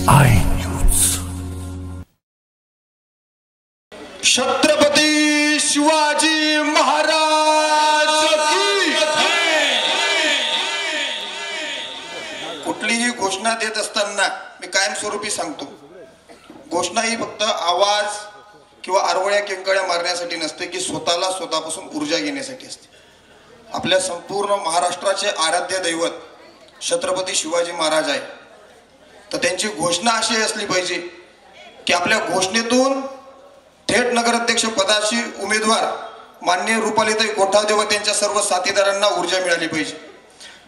I news. Chhatrapati Shivaji Maharaj की. कुठलीही घोषणा देत असताना मी कायमस्वरूपी सांगतो, घोषणा ही फक्त आवाज किंवा आरवळ्या किंकाळ्या मारण्यासाठी नसते, की स्वतःला स्वतःपासून ऊर्जा घेण्यासाठी असते. आपल्या संपूर्ण महाराष्ट्राचे आराध्य दैवत छत्रपती शिवाजी महाराज आहे, तर त्यांची घोषणा अशी असली पाहिजे की आपल्या घोषणेतून थेट नगराध्यक्ष पदाची उमेदवार माननीय रुपालीताई गोठावदे व त्यांच्या सर्व साथीदारांना ऊर्जा मिळाली पाहिजे.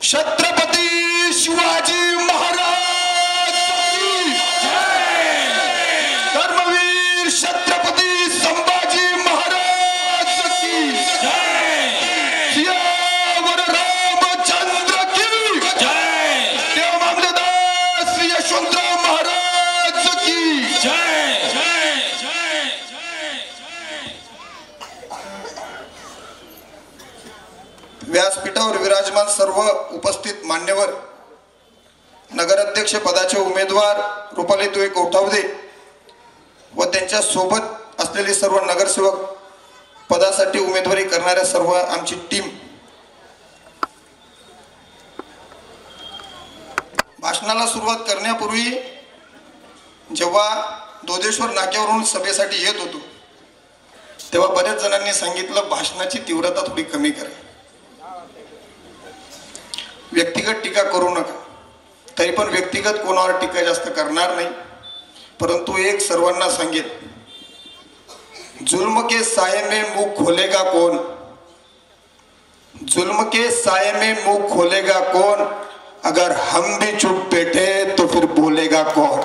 छत्रपती शिवाजी महाराज की जय. धर्मवीर छत्रपती संभाजी महाराज की जय. सियावर रामचंद्र की जय. देव मामलेदार श्री यशवंतराव महाराज की जय. व्यासपीठावर विराजमान सर्व उपस्थित मान्यवर, नगराध्यक्ष पदाचे उमेदवार रुपालीताई गोठावदे व त्यांच्या सोबत असलेले सर्व नगरसेवक, पदासाठी उमेदवारी करणाऱ्या सर्व आमची टीम, भाषणाला सुरुवात करण्यापूर्वी जेव्हा दोदेश्वर नाक्यावरून सभेसाठी येत होतो तेव्हा बऱ्याच जणांनी सांगितलं भाषणाची तीव्रता थोडी कमी करा, व्यक्तिगत टीका करू नका. तरी पण व्यक्तिगत कोणावर टीका जास्त करणार नाही, परंतु एक सर्वांना सांगेल, जुल्म के साये में मुंह खोलेगा कौन, जुल्म के साये में मुंह खोलेगा कौन, अगर हम भी चुप बैठे तो फिर बोलेगा कौन.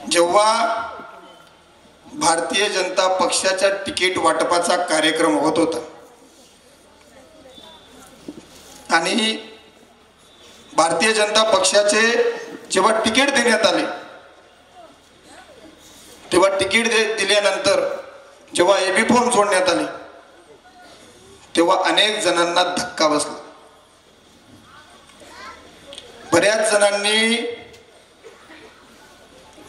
जेव्हा भारतीय जनता पक्षाच्या तिकीट वाटपाचा कार्यक्रम होत होता आणि भारतीय जनता पक्षाचे जेव्हा तिकीट देण्यात आले तेव्हा तिकीट दिल्यानंतर जेव्हा एबी फॉर्म जोडण्यात आले तेव्हा अनेक जणांना धक्का बसला. बऱ्याच जणांनी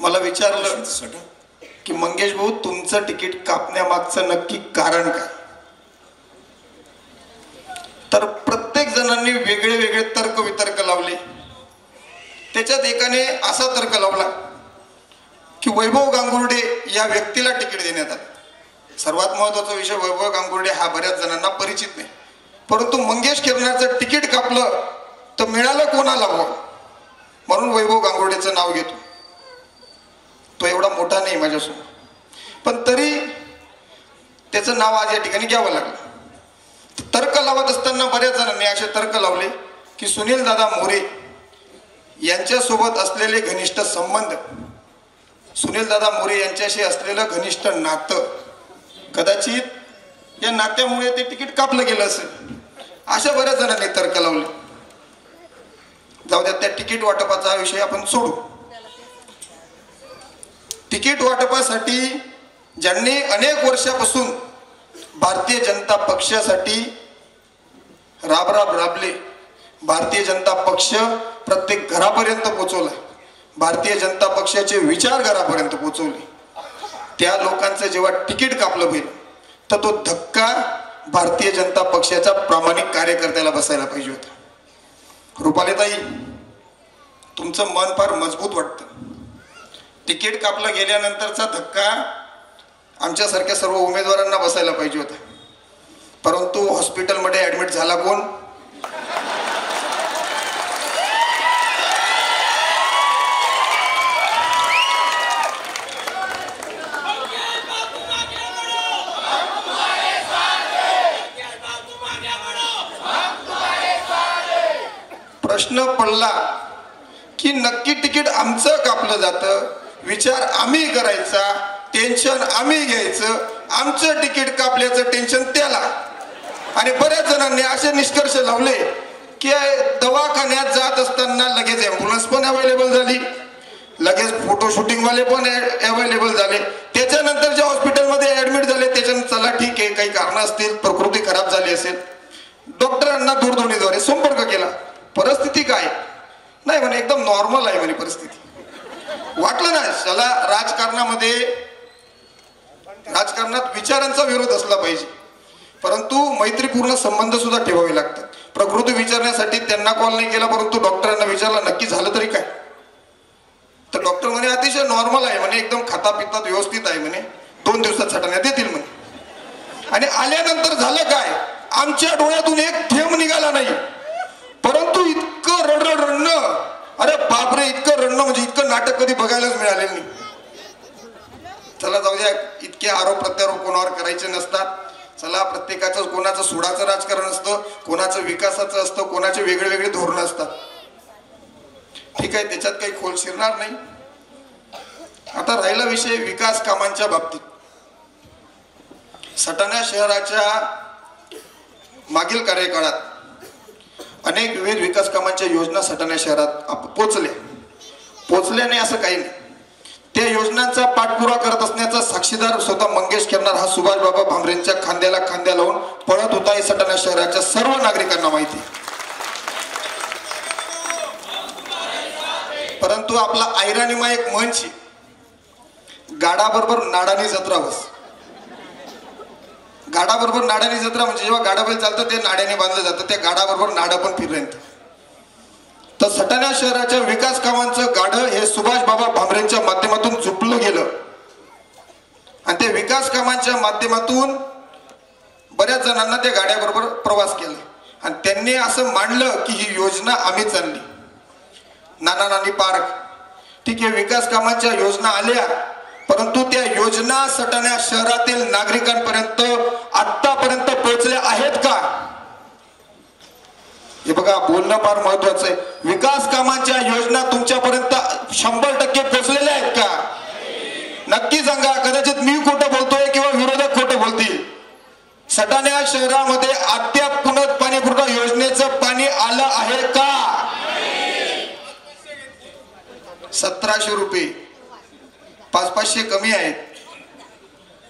मला विचारलं की मंगेश भाऊ, तुमचं तिकीट कापण्यामागचं नक्की कारण काय. तर प्रत्येक जणांनी वेगळे वेगळे तर्क वितर्क लावले. त्याच्यात एकाने असा तर्क लावला की वैभव गांगुर्डे या व्यक्तीला तिकीट देण्यात आलं. सर्वात महत्वाचा विषय, वैभव गांगुर्डे हा बऱ्याच जणांना परिचित नाही, परंतु मंगेश केरनारचं तिकीट कापलं तर मिळालं कोणाला म्हणून वैभव गांगुर्डेचं नाव घेतो. तो एवढा मोठा नाही माझ्यासमोर, पण तरी त्याचं नाव आज या ठिकाणी घ्यावं लागलं. तर्क लावत असताना बऱ्याच जणांनी असे तर्क लावले की सुनील दादा मोरे यांच्यासोबत असलेले घनिष्ठ संबंध, सुनील दादा मोरे यांच्याशी असलेलं घनिष्ठ नातं, कदाचित या नात्यामुळे ते तिकीट कापलं गेलं असेल, अशा बऱ्याच जणांनी तर्क लावले. जाऊ द्या, त्या तिकीट वाटपाचा विषय आपण सोडू. तिकीट वाटपासाठी ज्यांनी अनेक वर्षापासून भारतीय जनता पक्षासाठी राबले, भारतीय जनता पक्ष प्रत्येक घरापर्यंत पोहोचवलाय, भारतीय जनता पक्षाचे विचार घरापर्यंत पोहोचवले, त्या लोकांचं जेव्हा तिकीट कापलं गेलं तर तो धक्का भारतीय जनता पक्षाच्या प्रामाणिक कार्यकर्त्याला बसायला पाहिजे होता. रुपालीताई, तुमचं मन फार मजबूत वाटतं. तिकीट कापलं गेल्यानंतरचा धक्का आमच्यासारख्या सर्व उमेदवारांना बसायला पाहिजे होता, परंतु हॉस्पिटलमध्ये ऍडमिट झाला कोण. प्रश्न पडला की नक्की तिकीट आमचं कापलं जातं, विचार आम्ही करायचा, टेन्शन आम्ही घ्यायचं, आमचं तिकीट कापल्याचं टेन्शन त्याला. आणि बऱ्याच जणांनी असे निष्कर्ष लावले की दवाखान्यात जात असताना लगेच ॲम्ब्युलन्स पण अवेलेबल झाली, लगेच फोटो शूटिंग वाले पण अवेलेबल झाले, त्याच्यानंतर जे हॉस्पिटलमध्ये ऍडमिट झाले त्याच्यानंतर चला ठीक आहे, काही कारण असतील, प्रकृती खराब झाली असेल, डॉक्टर मिनिस्टरांना दूरध्वनीद्वारे संपर्क केला. परिस्थिती काय नाही म्हणे, एकदम नॉर्मल आहे म्हणे परिस्थिती. वाटलं ना त्याला राजकारणात विचारांचा विरोध असला पाहिजे, परंतु मैत्रीपूर्ण संबंध सुद्धा ठेवावे लागतात. प्रकृती विचारण्यासाठी त्यांना कॉल नाही केला, परंतु डॉक्टरांना विचारला नक्की झालं तरी काय. तर डॉक्टर म्हणे अतिशय नॉर्मल आहे म्हणे, एकदम खाता पितात व्यवस्थित आहे म्हणे, 2 दिवसात छाटण्यात येतील म्हणे. आणि आल्यानंतर झालं काय, आमच्या डोळ्यातून एक थेंब निघाला नाही, परंतु इतकं रडणं, अरे बापरे, इतकं रडणं म्हणजे इतकं नाटक कधी बघायलाच मिळालेलं नाही. चला जाऊ द्या, इतके आरोप प्रत्यारोप कोणावर करायचे नसतात. चला, प्रत्येकाचं कोणाचं सुडाचं राजकारण असतं, कोणाचं विकासाचं असतं, कोणाचे वेगळे वेगळे धोरणं असतात. ठीक आहे, त्याच्यात काही खोल शिरणार नाही. आता राहिला विषय विकास कामांच्या बाबतीत. सटाणा शहराच्या मागील कार्यकाळात अनेक विविध विकास कामांच्या योजना सटाणा शहरात पोचल्याने असं काही नाही. त्या योजनांचा पाठपुरावा करत असण्याचा साक्षीदार स्वतः मंगेश करणार हा सुभाष बाबा भामरेंच्या खांद्याला खांद्या लावून पळत होता हे सटाणा शहराच्या सर्व नागरिकांना माहिती. परंतु आपला ऐराणीमा एक मंच, गाडाबरोबर नाडानी जत्रा बस. गाडाबरोबर नाडानी जत्रा म्हणजे जेव्हा गाडा बैल चालतं ते नाड्याने बांधलं जातं, त्या गाडाबरोबर नाडं पण फिरलं. तर सटाणा शहराच्या विकास कामांचं गाडं हे सुभाष बाबा भामरेंच्या माध्यमातून झुपलं गेलं. आणि त्या विकास कामांच्या माध्यमातून बऱ्याच जणांना त्या गाड्याबरोबर प्रवास केला. आणि त्यांनी असं मांडलं की ही योजना आम्ही चालली. नाना नानी पार्क, ठीक आहे, विकास कामांच्या योजना आल्या, परंतु त्या योजना सटाणा शहरातील नागरिकांपर्यंत आतापर्यंत पोहोचल्या आहेत का? हे बघा, बोलणं फार महत्वाचं आहे. विकास कामांच्या योजना तुमच्यापर्यंत 100% पोहोचलेल्या आहेत का? नक्की सांगा. कदाचित मी खोटं बोलतोय किंवा विरोधक खोटं बोलतील. सटाणा शहरामध्ये अद्याप पुनः पाणी पुरवठा योजनेचं पाणी आलं आहे का? 1700 रुपये, 500 कमी आहेत.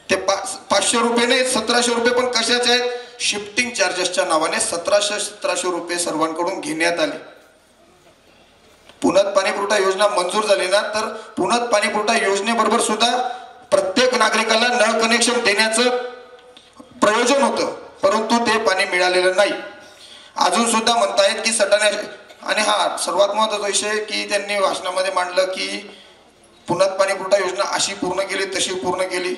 ते 500 रुपये नाही, 1700 रुपये पण कशाचे आहेत? शिफ्टिंग चार्जेसच्या नावाने 1700 रुपये सर्वांकडून घेण्यात आले. पुनः पाणी पुरवठा योजना मंजूर झाली ना, तर पुनः पाणी पुरवठा योजनेबरोबर सुद्धा प्रत्येक नागरिकाला नळ कनेक्शन देण्याचं प्रयोजन होतं, परंतु ते पाणी मिळालेलं नाही. अजून सुद्धा म्हणतायत की सटाणा, आणि हा सर्वात महत्वाचा विषय की त्यांनी भाषणामध्ये मांडलं की पुनः पाणी पुरवठा योजना अशी पूर्ण केली तशी पूर्ण केली,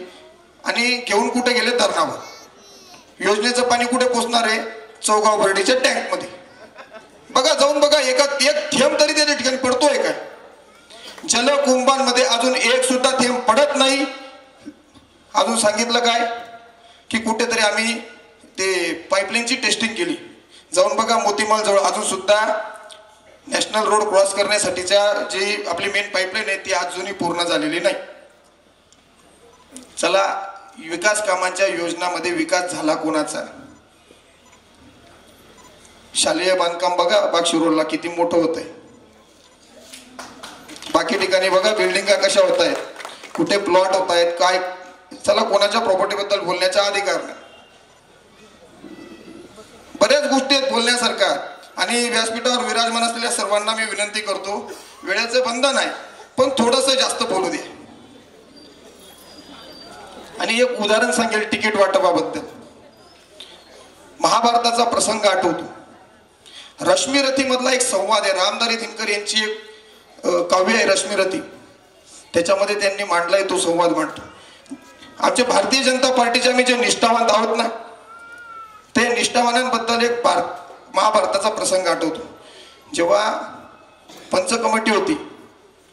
आणि घेऊन कुठे गेले? धरणावर. योजनेचं पाणी कुठे पोचणार आहे? चौगाव बर्डीच्या टँक मध्ये. बघा, जाऊन बघा, एक थेंब तरी त्या ठिकाणी पडतोय काय? जलकुंभांमध्ये अजून एक सुद्धा थेंब पडत नाही. अजून सांगितलं काय की कुठेतरी आम्ही ते पाईपलाईनची टेस्टिंग केली. जाऊन बघा, मोतीमाल जवळ अजून सुद्धा नॅशनल रोड क्रॉस करण्यासाठीच्या जी आपली मेन पाईपलाईन आहे ती अजूनही पूर्ण झालेली नाही. चला, विकास कामांच्या योजनांमध्ये विकास झाला कोणाचा? शालेय बांधकाम बघा, बागशी रोडला किती मोठं होत आहे. बाकी ठिकाणी बघा बिल्डिंगा कशा होत आहेत, कुठे प्लॉट होत आहेत, काय. चला, कोणाच्या प्रॉपर्टी बद्दल बोलण्याचा अधिकार नाही. बऱ्याच गोष्टी आहेत बोलण्यासारख्या. आणि व्यासपीठावर विराजमान असलेल्या सर्वांना मी विनंती करतो, वेळेचं बंधन आहे, पण थोडंसं जास्त बोलू दे. आणि एक उदाहरण सांगेल तिकीट वाटपाबद्दल. महाभारताचा प्रसंग आठवतो. रश्मिरथी मधला एक संवाद आहे. रामधारी दिनकर यांची एक काव्य आहे रश्मिरथी, त्याच्यामध्ये त्यांनी मांडलाय तो संवाद मांडतो. आमच्या भारतीय जनता पार्टीचे आम्ही जे निष्ठावान आहोत ना, ते निष्ठावानांबद्दल एक महाभारताचा प्रसंग आठवतो. जेव्हा पंच कमिटी होती,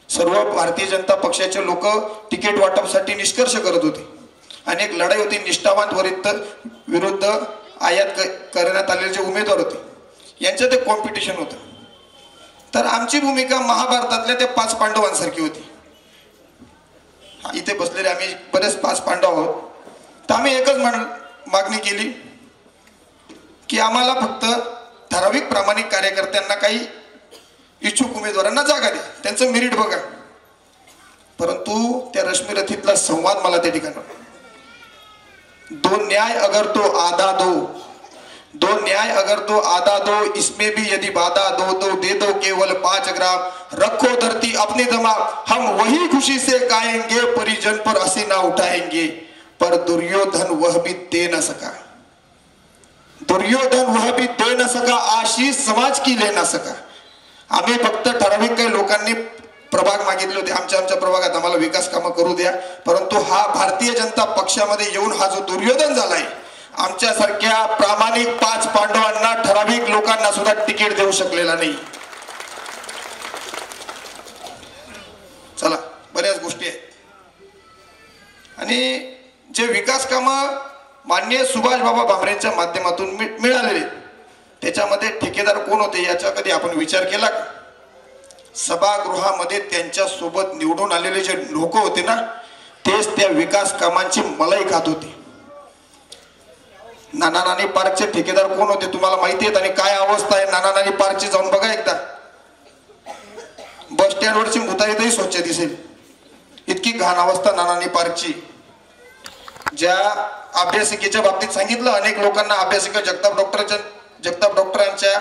सर्व भारतीय जनता पक्षाचे लोक तिकीट वाटपासाठी निष्कर्ष करत होते, आणि एक लढाई होती निष्ठावान विरुद्ध आयात करण्यात आलेले जे उमेदवार होते यांच्यात एक कॉम्पिटिशन होतं. तर आमची भूमिका महाभारतातल्या त्या 5 पांडवांसारखी होती. इथे बसलेले आम्ही बरेच 5 पांडव आहोत. तर आम्ही एकच मागणी केली की आम्हाला फक्त ठराविक प्रामाणिक कार्यकर्त्यांना, काही इच्छुक उमेदवारांना जागा द्या, त्यांचं मेरिट बघा. परंतु त्या रश्मिरथीतला संवाद मला त्या ठिकाणी, दो न्याय अगर तो आधा दो, दो न्याय अगर तो आधा दो, इसमें भी यदि बाधा दो तो दे दो केवल 5 ग्राम। रखो धरती अपने दमा, हम वही खुशी से खाएंगे, परिजन पर हंसी ना उठाएंगे। पर दुर्योधन वह भी दे न सका, दुर्योधन वह भी दे न सका, आशीष समाज की ले न सका। आम्ही फक्त ठराविक काही लोकांनी प्रभाग मागितले होते, आमच्या प्रभागात आम्हाला विकास कामं करू द्या, परंतु हा भारतीय जनता पक्षामध्ये येऊन हा जो दुर्योधन झालाय, आमच्यासारख्या प्रामाणिक 5 पांडवांना, ठराविक लोकांना सुद्धा तिकीट देऊ शकलेला नाही। चला, बऱ्याच गोष्टी आहेत आणि जे विकास कामं माननीय सुभाष बाबा भामरेंच्या माध्यमातून मिळालेले, त्याच्यामध्ये ठेकेदार कोण होते याचा कधी आपण विचार केला का? सभागृहामध्ये त्यांच्या सोबत निवडून आलेले जे लोक होते ना, तेच त्या विकास कामांची मलाई खात होते। नाना नानी पार्कचे ठेकेदार कोण होते तुम्हाला माहिती आहे, आणि काय अवस्था आहे नाना नानी पार्कची जाऊन बघा एकदा। बस स्टँड वरची मुताईतही स्वच्छ दिसेल, इतकी घाण अवस्था नाना नानी पार्कची। ज्या अभ्यासिकेच्या बाबतीत सांगितलं, अनेक लोकांना अभ्यासिका जगताप डॉक्टरांच्या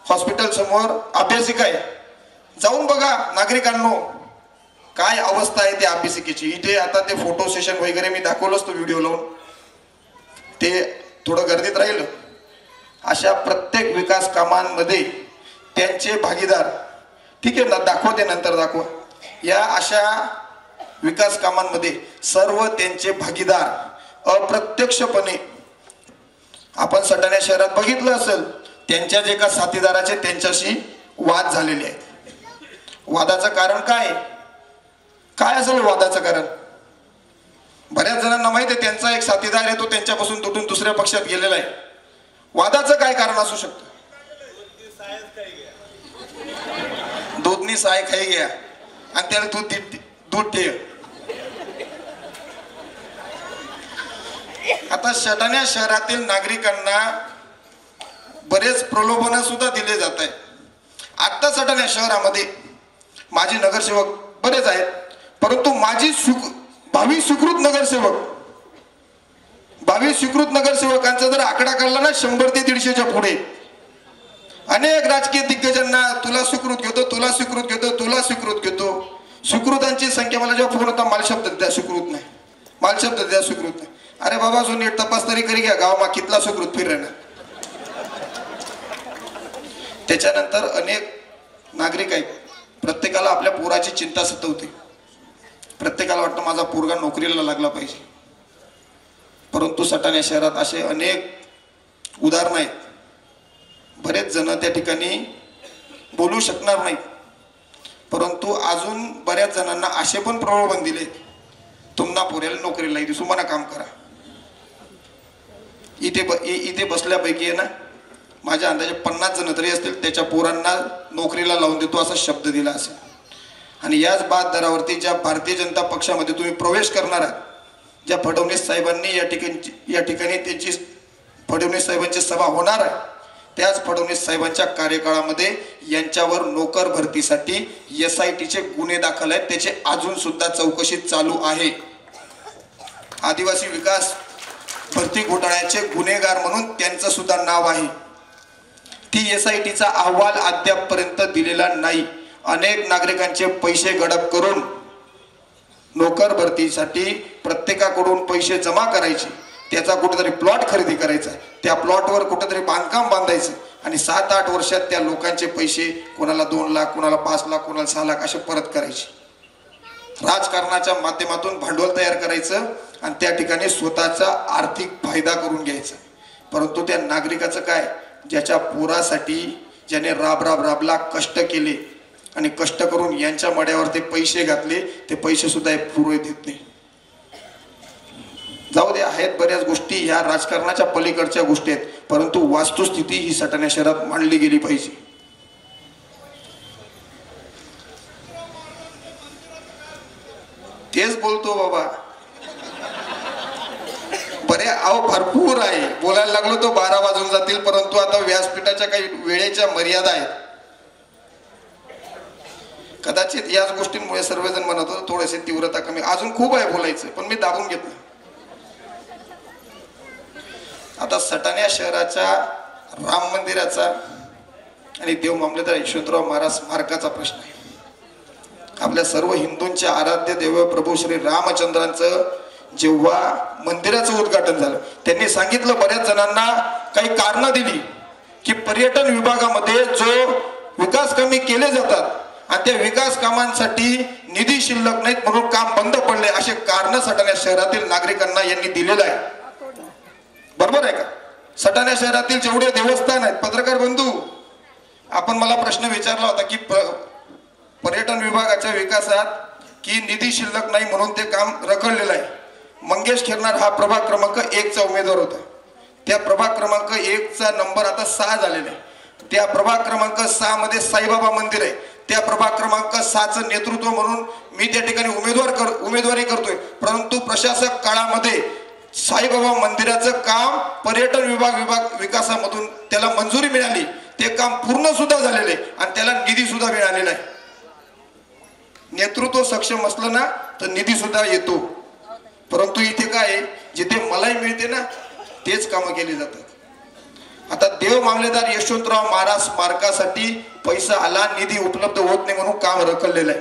हॉस्पिटल समोर अभ्यासिका आहे, जाऊन बघा नागरिकांनो काय अवस्था आहे त्या अभ्यासिकेची। इथे आता ते फोटो सेशन वगैरे मी दाखवलंच तो व्हिडिओ लावून, ते थोडं गर्दीत राहिलं। अशा प्रत्येक विकास कामांमध्ये त्यांचे भागीदार, ठीक आहे ना, दाखवते नंतर दाखवा, या अशा विकास कामांमध्ये सर्व त्यांचे भागीदार अप्रत्यक्षपणे, आपण सटाणा शहरात बघितलं असेल, त्यांच्या जे का साथीदाराचे त्यांच्याशी वाद झालेले आहेत। वादाचं कारण काय असेल वादाचं कारण? बऱ्याच जणांना माहिती आहे त्यांचा एक साथीदार आहे, तो त्यांच्यापासून तुटून दुसऱ्या पक्षात गेलेला आहे। वादाचं काय कारण असू शकतं? दूधनी साय खाई गया आणि त्याला दूध ठेव। आता सटाणा शहरातील नागरिकांना बरेच प्रलोभन सुद्धा दिले जात आहे। आता सटाणा शहरामध्ये माजी नगरसेवक बरेच आहेत, परंतु भावी स्वीकृत नगरसेवकांचा जर आकडा काढला ना 100 ते 150च्या पुढे, अनेक राजकीय दिग्गजांना तुला स्वीकृत घेतो। स्वीकृतांची संख्या, मला जेव्हा फोन होता, माल शब्द द्या स्वीकृत नाही। अरे बाबा, जो नीट तपास तरी करी घ्या, गाव मा कितला स्वीकृत फिर ना। त्याच्यानंतर अनेक नागरिक आहेत, प्रत्येकाला आपल्या पोराची चिंता सतवते, प्रत्येकाला वाटतं माझा पोरगा नोकरीला लागला पाहिजे। परंतु सटाणा शहरात असे अनेक उदाहरण आहेत, बरेच जण त्या ठिकाणी बोलू शकणार नाहीत, परंतु अजून बऱ्याच जणांना असे पण प्रलोभन दिले, तुम्हाला पोऱ्याला नोकरीला येते, तुम्हाला काम करा। इथे बसल्यापैकी आहे ना, माझ्या अंदाजे 50 जण तरी असतील त्याच्या पोरांना नोकरीला लावून देतो असा शब्द दिला असेल। आणि याच बहादरावरती ज्या भारतीय जनता पक्षामध्ये तुम्ही प्रवेश करणार आहात, ज्या फडणवीस साहेबांनी या ठिकाणी त्यांची फडणवीस साहेबांची सभा होणार आहे, त्याच फडणवीस साहेबांच्या कार्यकाळामध्ये यांच्यावर नोकर भरतीसाठी SITचे गुन्हे दाखल आहेत, त्याचे अजून सुद्धा चौकशी चालू आहे। आदिवासी विकास भरती घोटाळ्याचे गुन्हेगार म्हणून त्यांचं सुद्धा नाव आहे। ती SITचा अहवाल अद्यापपर्यंत दिलेला नाही। अनेक नागरिकांचे पैसे गडप करून नोकर भरतीसाठी प्रत्येकाकडून पैसे जमा करायचे, त्याचा कुठेतरी प्लॉट खरेदी करायचा, त्या प्लॉटवर कुठेतरी बांधकाम बांधायचं आणि 7-8 वर्षात त्या लोकांचे पैसे, कोणाला 2 लाख, कोणाला 5 लाख, कोणाला 6 लाख असे परत करायचे। राजकारणाच्या माध्यमातून भांडवल तयार करायचं आणि त्या ठिकाणी स्वतःचा आर्थिक फायदा करून घ्यायचा। परंतु त्या नागरिकाचं काय, ज्याच्या पोरासाठी ज्याने राबला, कष्ट केले आणि कष्ट करून यांच्या मड्यावर ते पैसे घातले, ते पैसे सुद्धा पुरे देत नाही। जाऊ दे, आहेत बऱ्याच गोष्टी ह्या राजकारणाच्या पलीकडच्या गोष्टी आहेत, परंतु वास्तुस्थिती ही सटाणा शहरात मांडली गेली पाहिजे। तेच बोलतो बाबा, भरपूर आहे, बोलायला लागलो तो 12 वाजून जातील, परंतु आता व्यासपीठाच्या काही वेळेच्या मर्यादा आहेत। कदाचित याच गोष्टींमुळे सर्वजण म्हणत होते थोडेसे तीव्रता कमी, अजून खूप आहे बोलायचं, पण मी दाबून घेतलं। आता सटाणा शहराच्या राम मंदिराचा आणि देव मामलेदार यशवंतराव महाराज स्मारकाचा प्रश्न आहे. आपल्या सर्व हिंदूंचे आराध्य देव प्रभू श्री रामचंद्रांचं जेव्हा मंदिराचं उद्घाटन झालं, त्यांनी सांगितलं, बऱ्याच जणांना काही कारणं दिली की पर्यटन विभागामध्ये जो विकास कामे केले जातात आणि त्या विकास कामांसाठी निधी शिल्लक नाहीत म्हणून काम बंद पडले, असे कारण सटाणा शहरातील नागरिकांना यांनी दिलेलं आहे. बरोबर आहे का? सटाणा शहरातील जेवढे देवस्थान आहेत, पत्रकार बंधू, आपण मला प्रश्न विचारला होता की पर्यटन विभागाच्या विकासात की निधी शिल्लक नाही म्हणून ते काम रखडलेलं आहे. मंगेश खिरनार हा प्रभाग क्रमांक 1चा उमेदवार होता. त्या प्रभाग क्रमांक 1चा नंबर आता 6 झालेला आहे. त्या प्रभाग क्रमांक 6 मध्ये साईबाबा मंदिर आहे. त्या प्रभाग क्रमांक 6चं नेतृत्व म्हणून मी त्या ठिकाणी उमेदवारी करतोय. परंतु प्रशासक काळामध्ये साईबाबा मंदिराचं काम पर्यटन विभाग विकासामधून त्याला मंजुरी मिळाली. ते काम पूर्ण सुद्धा झालेले आणि त्याला निधी सुद्धा मिळालेला आहे. नेतृत्व सक्षम असलं ना तर निधी सुद्धा येतो. परंतु इथे काय आहे, जिथे मलाई मिळते ना तेच कामं केली जातात. आता देव मामलेदार यशवंतराव महाराज स्मारकासाठी पैसा आला, निधी उपलब्ध होत नाही म्हणून काम रखडलेलं आहे.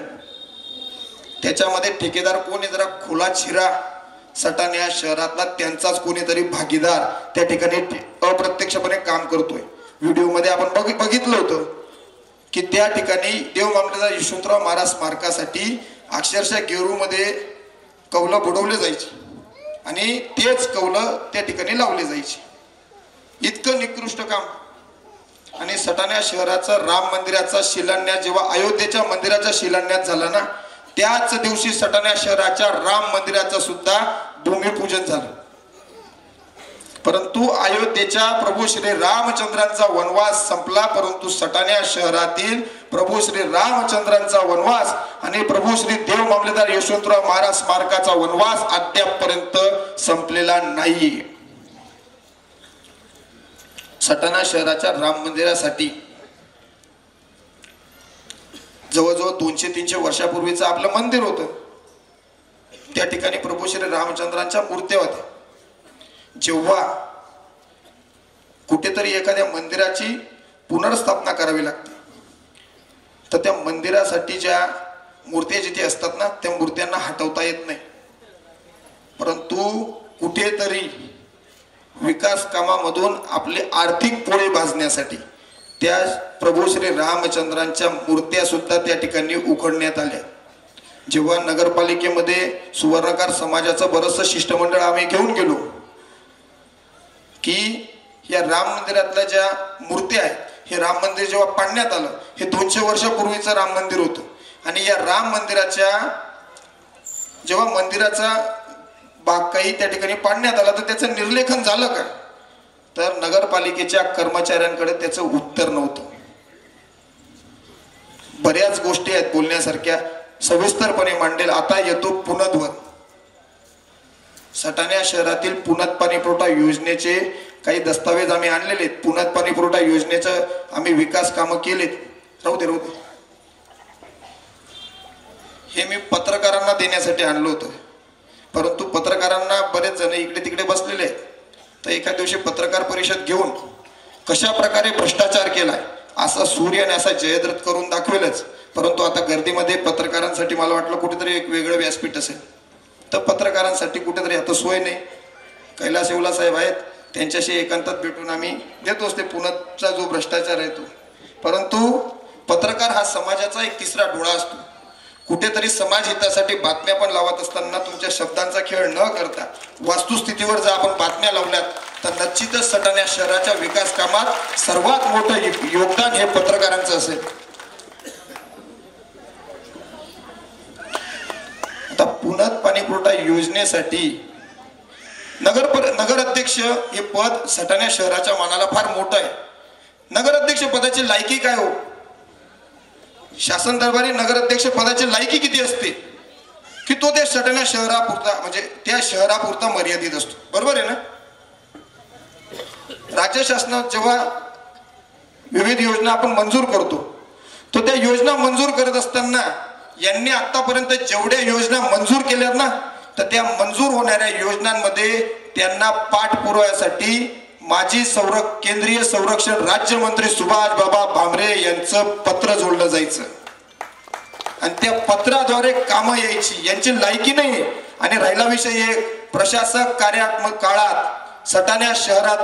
त्याच्यामध्ये ठेकेदार कोण आहे, जरा खुला चिरा सटाणा शहरातला त्यांचाच कोणीतरी भागीदार त्या ठिकाणी अप्रत्यक्षपणे काम करतोय. व्हिडिओमध्ये आपण बघितलं होतं की त्या ठिकाणी देव मामलेदार यशवंतराव महाराज स्मारकासाठी अक्षरशः गेरूमध्ये कौलं बुडवले जायची आणि तेच कौलं त्या ठिकाणी लावले जायचे. इतकं निकृष्ट काम. आणि सटाणा शहराचा राम मंदिराचा शिलान्यास जेव्हा अयोध्येच्या मंदिराचा शिलान्यास झाला ना, त्याच दिवशी सटाणा शहराच्या राम मंदिराचं सुद्धा भूमिपूजन झालं. परंतु अयोध्येच्या प्रभू श्री रामचंद्रांचा वनवास संपला, परंतु सटाणा शहरातील प्रभू श्री रामचंद्रांचा वनवास आणि प्रभू श्री देव मामलेदार यशवंतराव महाराज स्मारकाचा वनवास अद्यापपर्यंत संपलेला नाही. सटाणा शहराच्या राम मंदिरासाठी जवळजवळ 200-300 वर्षापूर्वीचं आपलं मंदिर होतं. त्या ठिकाणी प्रभू श्री रामचंद्रांच्या मूर्त्या होत्या. जेव्हा कुठेतरी एखाद्या मंदिराची पुनर्स्थापना करावी लागते तर त्या मंदिरासाठी ज्या मूर्त्या जिथे असतात ना त्या मूर्त्यांना हटवता येत नाही. परंतु कुठेतरी विकास कामामधून आपले आर्थिक पोळे भाजण्यासाठी त्या प्रभू श्री रामचंद्रांच्या मूर्त्या सुद्धा त्या ठिकाणी उखडण्यात आल्या. जेव्हा नगरपालिकेमध्ये सुवर्णकार समाजाचं बरंचसं शिष्टमंडळ आम्ही घेऊन गेलो की या राम मंदिरातल्या ज्या मूर्त्या आहेत, हे राम मंदिर जेव्हा पाडण्यात आलं, हे 200 वर्षापूर्वीचं राम मंदिर होतं. आणि या राम मंदिराच्या जेव्हा मंदिराचा भाग काही त्या ठिकाणी पाडण्यात आला तर त्याचं निर्लेखन झालं का, तर नगरपालिकेच्या कर्मचाऱ्यांकडे त्याचं उत्तर नव्हतं. बऱ्याच गोष्टी आहेत बोलण्यासारख्या, सविस्तरपणे मांडेल. आता येतो पुनद्वत. सटाणा शहरातील पुनत पाणी पुरवठा योजनेचे काही दस्तावेज आम्ही आणलेले आहेत. पुनत पाणी पुरवठा योजनेचं आम्ही विकास कामं केलेत. राहू दे. हे मी पत्रकारांना देण्यासाठी आणलं होतं, परंतु पत्रकारांना बरेच जण इकडे तिकडे बसलेले आहेत. तर एका दिवशी पत्रकार परिषद घेऊन कशा प्रकारे भ्रष्टाचार केलाय असा सूर्य आणि असा जयद्रथ करून दाखवेलच. परंतु आता गर्दीमध्ये पत्रकारांसाठी मला वाटलं कुठेतरी एक वेगळं व्यासपीठ असेल, तर पत्रकारांसाठी कुठेतरी आता सोय नाही. कैलास येवला साहेब आहेत, त्यांच्याशी एकांतात भेटून आम्ही देतोच ते पुनतचा जो भ्रष्टाचार आहे तो. परंतु पत्रकार हा समाजाचा एक तिसरा डोळा असतो. कुठेतरी समाज हितासाठी बातम्या पण लावत असताना तुमच्या शब्दांचा खेळ न करता वस्तुस्थितीवर जर आपण बातम्या लावल्यात तर निश्चितच सटाणा शहराच्या विकास कामात सर्वात मोठं योगदान हे पत्रकारांचं असेल. आता पुनत पाणी पुरवठा योजनेसाठी नगराध्यक्ष हे पद सटाणा शहराच्या मानाला फार मोठं आहे. नगराध्यक्ष पदाची लायकी काय हो? शासन दरबारी नगराध्यक्ष पदाची लायकी किती असते की तो त्या सटाणा शहरापुरता म्हणजे त्या शहरापुरता मर्यादित असतो. बरोबर आहे ना? राज्य शासनात जेव्हा विविध योजना आपण मंजूर करतो तर त्या योजना मंजूर करत असताना यांनी आतापर्यंत जेवढ्या योजना मंजूर केल्यात ना तर त्या मंजूर होणाऱ्या योजनांमध्ये त्यांना पाठपुराव्यासाठी माजी केंद्रीय संरक्षण राज्यमंत्री सुभाष बाबा भामरे यांचं पत्र जोडलं जायचं आणि त्या पत्राद्वारे कामं यायची, यांची लायकी नाही. आणि राहिला विषय एक, प्रशासक कार्यात्मक काळात सटाणा शहरात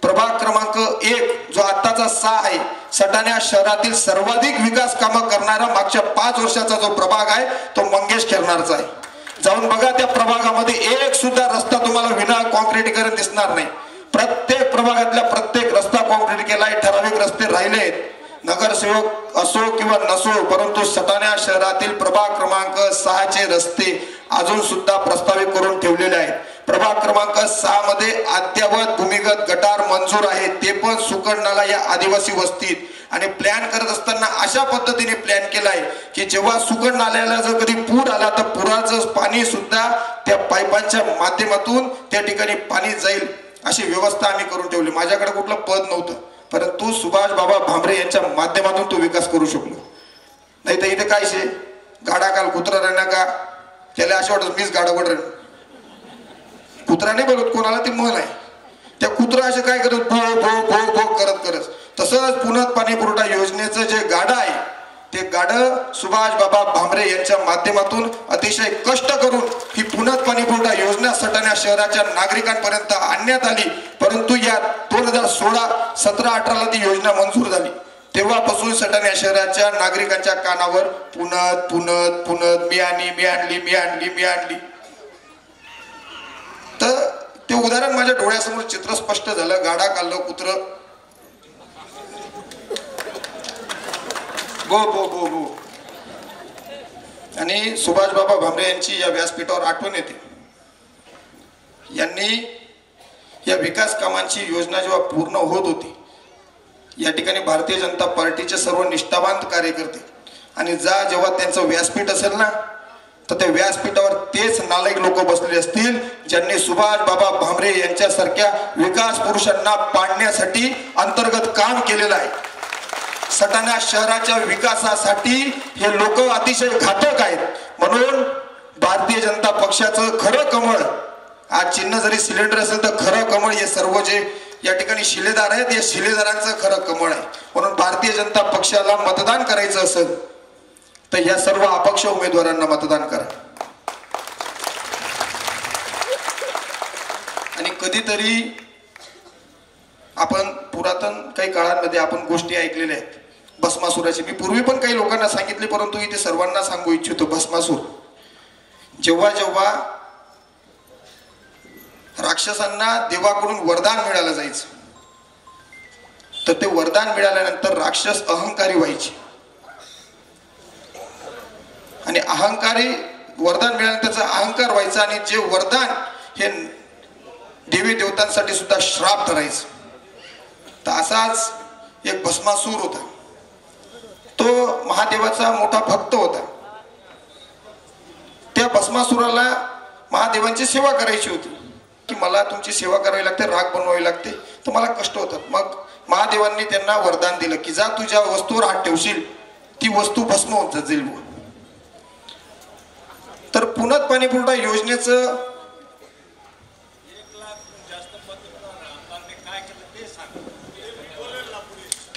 प्रभाग क्रमांक 1 जो आत्ताचा 6 आहे, सटाणा शहरातील सर्वाधिक विकास कामं करणारा मागच्या 5 वर्षाचा जो प्रभाग आहे तो मंगेश खेरनारचा आहे. जाऊन बघा, त्या प्रभागामध्ये एक सुद्धा रस्ता तुम्हाला विना कॉन्क्रीटीकरण दिसणार नाही. प्रत्येक प्रभागातल्या प्रत्येक रस्ता कॉन्क्रीट केलाय, ठराविक रस्ते राहिले आहेत. नगरसेवक असो किंवा नसो, परंतु सटाणा शहरातील प्रभाग क्रमांक 6 चे रस्ते अजून सुद्धा प्रस्तावित करून ठेवलेले आहेत. प्रभाग क्रमांक 6 मध्ये अद्यावत भूमिगत गटार मंजूर आहे, ते पण सुकणनाला या आदिवासी वस्तीत. आणि प्लॅन करत असताना अशा पद्धतीने प्लॅन केलाय की जेव्हा सुकण नाल्याला जर कधी पूर आला तर पुराचं पाणी सुद्धा त्या पाईपांच्या माध्यमातून त्या ठिकाणी पाणी जाईल अशी व्यवस्था आम्ही करून ठेवली. माझ्याकडे कुठलं पद नव्हतं, परंतु सुभाष बाबा भामरे यांच्या माध्यमातून तो विकास करू शकलो. नाही तर इथे काय शे गाडा काल कुत्रा राहणार का, त्याला अशा वाटत मीच गाडा वडर. कुत्रा नाही बोलत कोणाला, ते मन आहे. त्या कुत्रा असे काय करत भो भो भो भो करत करत. तसंच पुनत पाणी पुरवठा योजनेचं जे गाडं आहे ते गाडं सुभाष बाबा भामरे यांच्या माध्यमातून अतिशय कष्ट करून ही पुनत पाणी पुरवठा योजना सटाणा शहराच्या नागरिकांपर्यंत आणण्यात आली. परंतु या 2016, 17, 18 ती योजना मंजूर झाली. तेव्हापासून सटाणा शहराच्या नागरिकांच्या कानावर पुनत पुनत पुनत मी आणली मी आणली मी आणली मी आणली. तर ते उदाहरण माझ्या डोळ्यासमोर चित्र स्पष्ट झालं. गाडा काढलं कुत्र गो गो गो गो. आणि सुभाष बाबा भामरे यांची या व्यासपीठावर आठवण येते. यांनी या विकास कामांची योजना जेव्हा पूर्ण होत होती, या ठिकाणी भारतीय जनता पार्टीचे सर्व निष्ठावंत कार्यकर्ते आणि जेव्हा त्यांचं व्यासपीठ असेल ना, तर त्या व्यासपीठावर तेच नालायक लोक बसलेले असतील ज्यांनी सुभाष बाबा भामरे यांच्यासारख्या विकास पुरुषांना पाडण्यासाठी अंतर्गत काम केलेलं आहे. सटाणा शहराच्या विकासासाठी हे लोक अतिशय घातक आहेत. म्हणून भारतीय जनता पक्षाचं खरं कमळ, आज चिन्ह जरी सिलेंडर असेल तर खरं कमळ हे सर्व जे या ठिकाणी शिलेदार आहेत, या शिलेदारांचं खरं कमळ आहे. म्हणून भारतीय जनता पक्षाला मतदान करायचं असेल तर या सर्व अपक्ष उमेदवारांना मतदान करा. आणि कधीतरी आपण पुरातन काही काळांमध्ये आपण गोष्टी ऐकलेल्या आहेत भस्मासुराची. मी पूर्वी पण काही लोकांना सांगितले, परंतु इथे सर्वांना सांगू इच्छितो. भस्मासूर जेव्हा जेव्हा राक्षसांना देवाकडून वरदान मिळालं जायचं, तर ते वरदान मिळाल्यानंतर राक्षस अहंकारी व्हायचे. आणि अहंकारी वरदान मिळाल्यानंतर अहंकार व्हायचा आणि जे वरदान हे देवी देवतांसाठी सुद्धा श्राप ठरायचं. तर असाच एक भस्मासूर होता. तो महादेवाचा मोठा भक्त होता. त्या भस्मासुराला महादेवांची सेवा करायची होती की मला तुमची सेवा करावी लागते, राग बनवावी लागते, तर मला कष्ट होतात. मग महादेवांनी त्यांना वरदान दिलं की जा तुझ्या वस्तूवर हात ठेवशील ती वस्तू भस्म होत जाईल. तर पुनत पाणी पुरवठा योजनेचं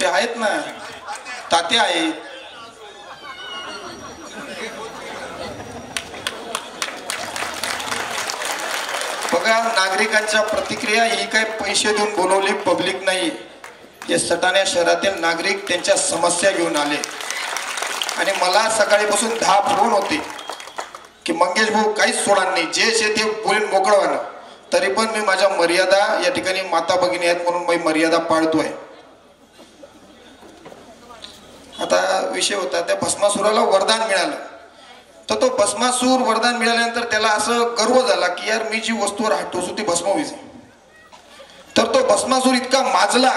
ते आहेत ना, तात्या आहेत. बघा, नागरिकांच्या प्रतिक्रिया ही काय पैसे देऊन बोलवली पब्लिक नाही. हे सटाणा शहरातील नागरिक त्यांच्या समस्या घेऊन आले आणि मला सकाळीपासून 10 फोन होते की मंगेश भाऊ काहीच सोडणार नाही, जे ते बोलून मोकळं व्हावं. तरी पण मी माझ्या मर्यादा, या ठिकाणी माता भगिनी आहेत म्हणून मी मर्यादा पाळतोय. आता विषय होता त्या भस्मासुराला वरदान मिळालं. तर तो भस्मासूर वरदान मिळाल्यानंतर त्याला असं गर्व झाला की यार मी जी वस्तूवर हात ठेवतो ती भस्म व्हायची. तर तो भस्मासूर इतका माजला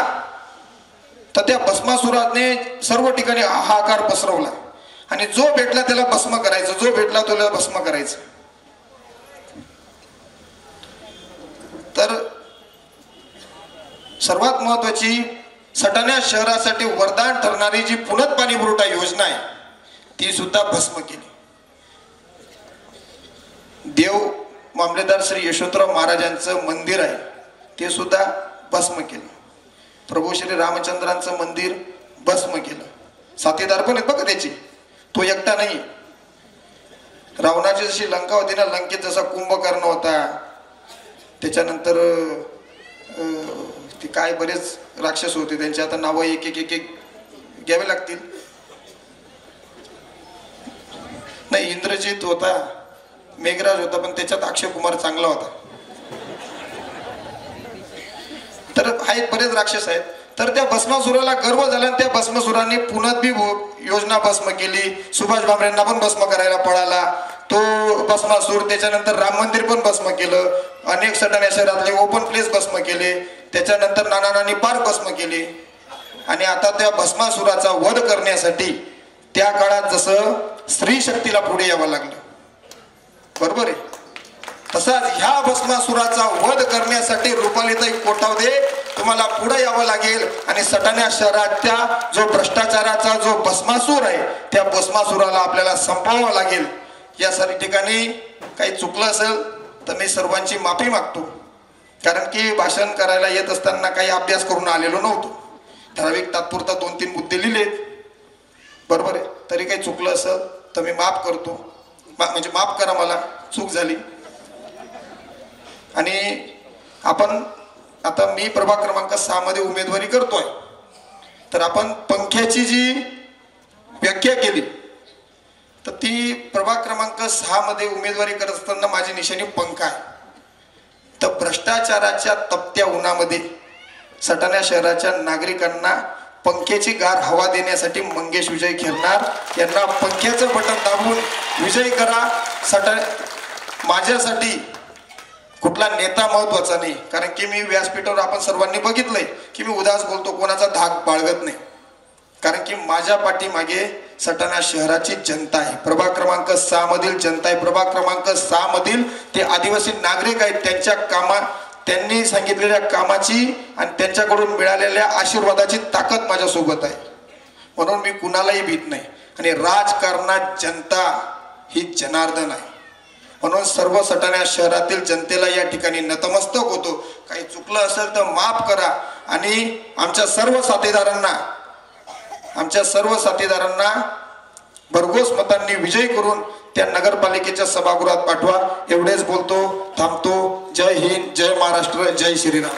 तर त्या भस्मासुराने सर्व ठिकाणी हाहाकार पसरवला आणि जो भेटला त्याला भस्म करायचं, जो भेटला त्याला भस्म करायचं. तर सर्वात महत्वाची सटाणा शहरासाठी वरदान ठरणारी जी पुनत पाणी पुरवठा योजना आहे ती सुद्धा भस्म केली. देव मामलेदार श्री यशवंतराव महाराजांचं मंदिर आहे ते सुद्धा भस्म केलं. प्रभू श्री रामचंद्रांचं मंदिर भस्म केलं. साथीदार पण आहेत बघा त्याची, तो एकटा नाही. रावणाची जशी लंका होती ना, लंकेत जसा कुंभकर्ण होता, त्याच्यानंतर ते काय बरेच राक्षस होते, त्यांची आता नावं एक एक एक एक घ्यावे लागतील. नाही, इंद्रजित होता, मेघराज होता, पण त्याच्यात अक्षय कुमार चांगला होता. तर आहेत बरेच राक्षस आहेत. तर त्या भस्मासुराला गर्व झाला आणि त्या भस्मासुराने पुनर्बी योजना भस्म केली. सुभाष भामरेंना पण भस्म करायला पळाला तो भस्मासूर. त्याच्यानंतर राम मंदिर पण भस्म केलं, अनेक सटाण्या शहरातले ओपन प्लेस भस्म केले, त्याच्यानंतर नाना पार्क भस्म केले. आणि आता त्या भस्मासुराचा वध करण्यासाठी त्या काळात जसं स्त्री शक्तीला पुढे यावं लागलं, बरोबर आहे, तसाच ह्या भस्मासुराचा वध करण्यासाठी रुपालीताई कोठावदे तुम्हाला पुढे यावं लागेल. आणि सटाणा शहराच्या जो भ्रष्टाचाराचा जो भस्मासूर आहे, त्या भस्मासुराला आपल्याला संपवावं लागेल. यासाठी ठिकाणी काही चुकलं असेल तर मी सर्वांची माफी मागतो, कारण की भाषण करायला येत असताना काही अभ्यास करून आलेलो नव्हतो. ठराविक तात्पुरता 2-3 मुद्दे लिहिलेत, बरोबर आहे. तरी काही चुकलं असेल तर मी माफ करतो, म्हणजे माफ करा, मला चूक झाली. आणि आपण आता मी प्रभाग क्रमांक 6 मध्ये उमेदवारी करतोय. तर आपण पंख्याची जी व्याख्या केली, तर ती प्रभाग क्रमांक 6 मध्ये उमेदवारी करत असताना माझी निशाणी पंखा आहे. तर भ्रष्टाचाराच्या तपत्या उन्हामध्ये सटाणा शहराच्या नागरिकांना पंख्याची गार हवा देण्यासाठी मंगेश विजय खेरणार यांना पंख्याचं बटन दाबून विजयी करा. माझ्यासाठी कुठला नेता महत्वाचा नाही, कारण की मी व्यासपीठावर आपण सर्वांनी बघितलंय की मी उदास बोलतो, कोणाचा धाक बाळगत नाही, कारण की माझ्या पाठीमागे सटाणा शहराची जनता आहे. प्रभाग क्रमांक 6 मधील जनता आहे. प्रभाग क्रमांक 6 मधील ते आदिवासी नागरिक आहेत. त्यांनी सांगितलेल्या कामाची आणि त्यांच्याकडून मिळालेल्या आशीर्वादाची ताकद माझ्यासोबत आहे. म्हणून मी कुणालाही भीत नाही. आणि राजकारणात जनता ही जनार्दन आहे. म्हणून सर्व सटाणा शहरातील जनतेला या ठिकाणी नतमस्तक होतो. काही चुकलं असेल तर माफ करा. आणि आमच्या सर्व साथीदारांना भरघोस मतांनी विजयी करून त्या नगरपालिकेच्या सभागृहात पाठवा. एवढेच बोलतो, थांबतो. जय हिंद, जय महाराष्ट्र, जय श्रीराम.